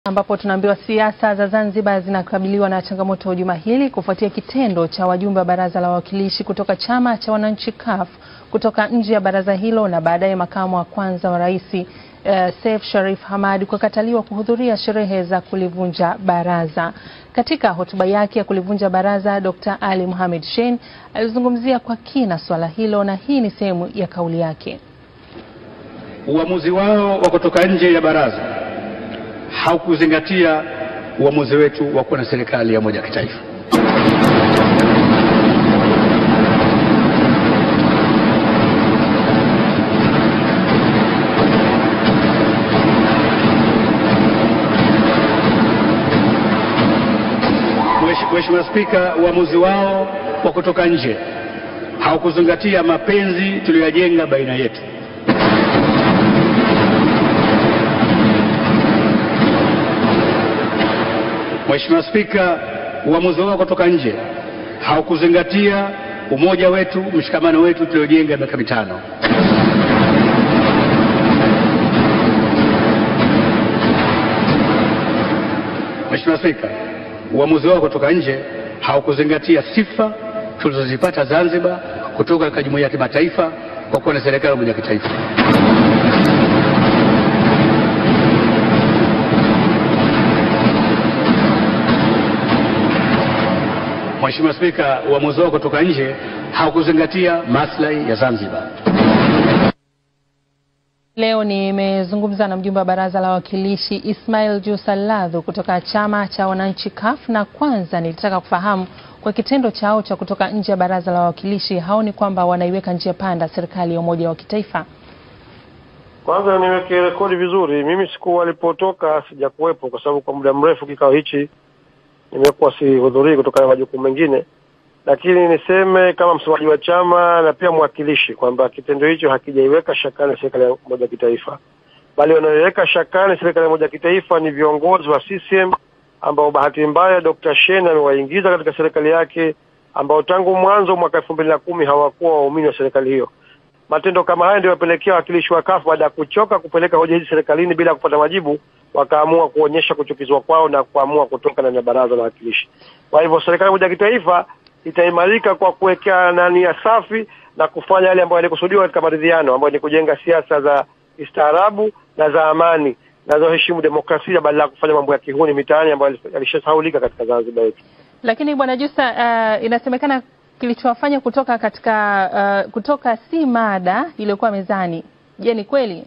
Ambapo tunaambiwa siasa za Zanzibar zinakabiliwa na changamoto juma hili kufuatia kitendo cha wajumbe wa Baraza la Wawakilishi kutoka Chama cha Wananchi CUF kutoka nje ya baraza hilo na baadaye makamu wa kwanza wa rais Seif Sharif Hamad kukataliwa kuhudhuria sherehe za kulivunja baraza. Katika hotuba yake ya kulivunja baraza, Dr. Ali Mohamed Shein alizungumzia kwa kina swala hilo na hii ni sehemu ya kauli yake. Uamuzi wao wa kutoka nje ya baraza haukuzingatia uamuzi wetu wa kuwa na serikali ya umoja wa kitaifa. Mheshimiwa Spika, uamuzi wao wa kutoka nje haukuzingatia mapenzi tuliyojenga baina yetu. Mheshimiwa Spika, uamuzi wao kutoka nje haukuzingatia umoja wetu, mshikamano wetu tuliojenga miaka mitano. Mheshimiwa Spika, uamuzi wao kutoka nje haukuzingatia sifa tulizozipata Zanzibar kutoka katika jumuiya ya kimataifa kwa kuwa na serikali ya umoja wa kitaifa. Mheshimiwa Spika, uamuzi wao kutoka nje haukuzingatia maslahi ya Zanzibar. Leo nimezungumza na mjumbe wa Baraza la Wawakilishi Ismail Jusaladhu kutoka Chama cha Wananchi CUF, na kwanza nilitaka kufahamu kwa kitendo chao cha kutoka nje ya Baraza la Wawakilishi haoni kwamba wanaiweka njia panda serikali ya umoja wa kitaifa. Kwanza niweke rekodi vizuri, mimi siku walipotoka sijakuwepo kwa sababu kwa muda mrefu kikao hichi nimekuwa sihudhurii kutokana na majukumu mengine, lakini niseme kama msemaji wa chama na pia mwakilishi kwamba kitendo hicho hakijaiweka shakani serikali ya umoja wa kitaifa, bali wanaiweka shakani serikali ya umoja wa kitaifa ni viongozi wa CCM ambao bahati mbaya Dr. Shein amewaingiza katika serikali yake, ambao tangu mwanzo mwaka 2010 hawakuwa waumini wa serikali hiyo. Matendo kama haya ndio yapelekea wakilishi wa CUF baada ya kuchoka kupeleka hoja hizi serikalini bila kupata majibu, wakaamua kuonyesha kuchukizwa kwao na kuamua kutoka ndani ya Baraza la Wawakilishi. Kwa hivyo serikali ya umoja wa kitaifa itaimarika kwa kuweka nia safi na kufanya yale ambayo yalikusudiwa katika maridhiano, ambayo ni kujenga siasa za istaarabu na za amani na za heshima demokrasia badala ya kufanya mambo ya kihuni mitaani ambayo yalishasahaulika katika Zanzibar yetu. Lakini Bwana Jusa, inasemekana kilichowafanya kutoka si mada iliyokuwa mezani. Je, ni kweli?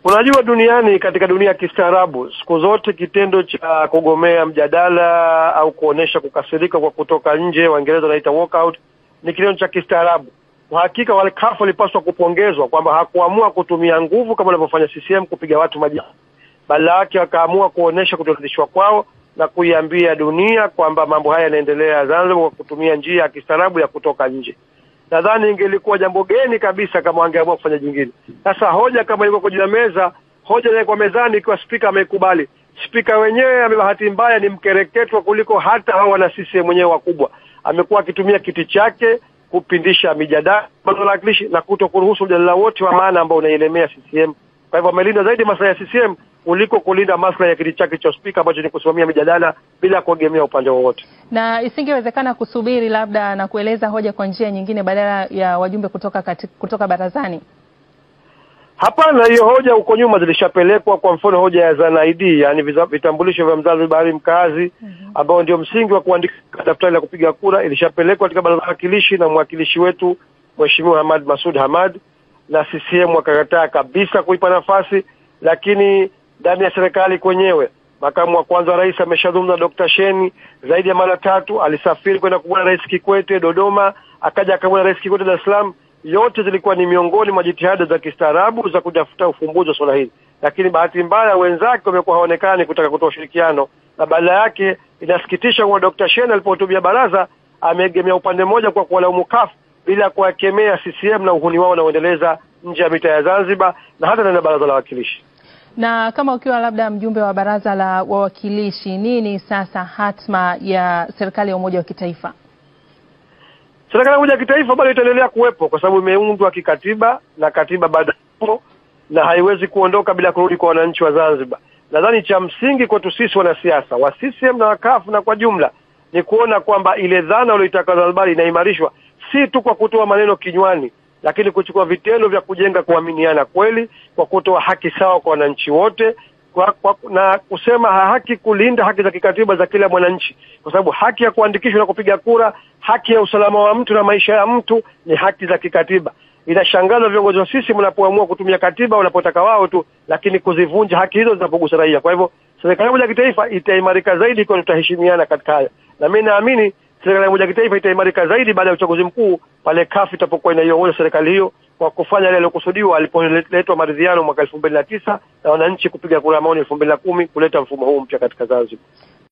Unajua duniani, katika dunia ya kistaarabu, siku zote kitendo cha kugomea mjadala au kuonesha kukasirika kwa kutoka nje, Waingereza wanaita walkout, ni kitendo cha kistaarabu. Kwa hakika wale CUF walipaswa kupongezwa kwamba hakuamua kutumia nguvu kama wanavyofanya CCM kupiga watu maji. Badala yake wakaamua kuonesha kutoridhishwa kwao na kuiambia dunia kwamba mambo haya yanaendelea Zanzibar kwa kutumia njia ya kistaarabu ya kutoka nje. Nadhani ingelikuwa jambo geni kabisa kama wangeamua kufanya jingine. Sasa hoja kama ilikuwa kwenye meza, hoja ile kwa mezani ikiwa spika amekubali. Spika wenyewe amebahati mbaya ni mkereketwa kuliko hata hao wana CCM wenyewe wakubwa. Amekuwa akitumia kiti chake kupindisha mijadala na kutokuruhusu mjadala wote wa maana ambao unailemea CCM. Kwa hivyo amelinda zaidi maslahi ya CCM kuliko kulinda maslahi ya kiti chake cha spika ambacho ni kusimamia mijadala bila kuegemea upande wowote. Na isingewezekana kusubiri labda na kueleza hoja kwa njia nyingine badala ya wajumbe kutoka barazani? Hapana, hiyo hoja huko nyuma zilishapelekwa. Kwa mfano hoja ya Zanaidi, yani vitambulisho vya Mzanzibari mkazi ambao ndio msingi wa kuandika daftari la kupiga kura, ilishapelekwa katika Baraza la Wawakilishi na mwakilishi wetu Mheshimiwa Hamad Masud Hamad, na CCM wakakataa kabisa kuipa nafasi. Lakini ndani ya serikali kwenyewe, makamu wa kwanza wa rais ameshazungumza Dr. Shein zaidi ya mara 3, alisafiri kwenda kuona Rais Kikwete Dodoma, akaja akamwona Rais Kikwete Dar es Salaam. Yote zilikuwa ni miongoni mwa jitihada za kistaarabu za kutafuta ufumbuzi wa swala hili, lakini bahati mbaya wenzake wamekuwa haonekani kutaka kutoa ushirikiano, na badala yake inasikitisha kwa Dr. Shein alipohutubia baraza ameegemea upande mmoja kwa kuwalaumu CUF bila kuwakemea CCM na uhuni wao unaoendeleza nje ya mita ya Zanzibar na hata ndani ya Baraza la Wawakilishi. Na kama ukiwa labda mjumbe wa Baraza la Wawakilishi, nini sasa hatma ya serikali ya umoja wa kitaifa? Serikali ya umoja wa kitaifa bado itaendelea kuwepo kwa sababu imeundwa kikatiba na katiba bado na haiwezi kuondoka bila kurudi kwa wananchi wa Zanzibar. nadhani cha msingi kwetu sisi wanasiasa wa CCM na CUF na kwa jumla ni kuona kwamba ile dhana iliyoitaka Zanzibar inaimarishwa si tu kwa kutoa maneno kinywani, lakini kuchukua vitendo vya kujenga kuaminiana kweli, kwa kutoa haki sawa kwa wananchi wote, na kusema haki kulinda haki za kikatiba za kila mwananchi, kwa sababu haki ya kuandikishwa na kupiga kura, haki ya usalama wa mtu na maisha ya mtu ni haki za kikatiba. Inashangaza viongozi wa sisi mnapoamua kutumia katiba wanapotaka wao tu, lakini kuzivunja haki hizo zinapogusa raia. Kwa hivyo serikali ya kitaifa itaimarika zaidi kwa tutaheshimiana katika haya, na mimi naamini serikali ya kitaifa itaimarika zaidi baada ya uchaguzi mkuu pale CUF itapokuwa inaiongoza serikali hiyo kwa kufanya yale yaliyokusudiwa alipoletwa maridhiano mwaka 2009 na wananchi kupiga kura maoni 2010 kuleta mfumo huu mpya katika Zanzibar.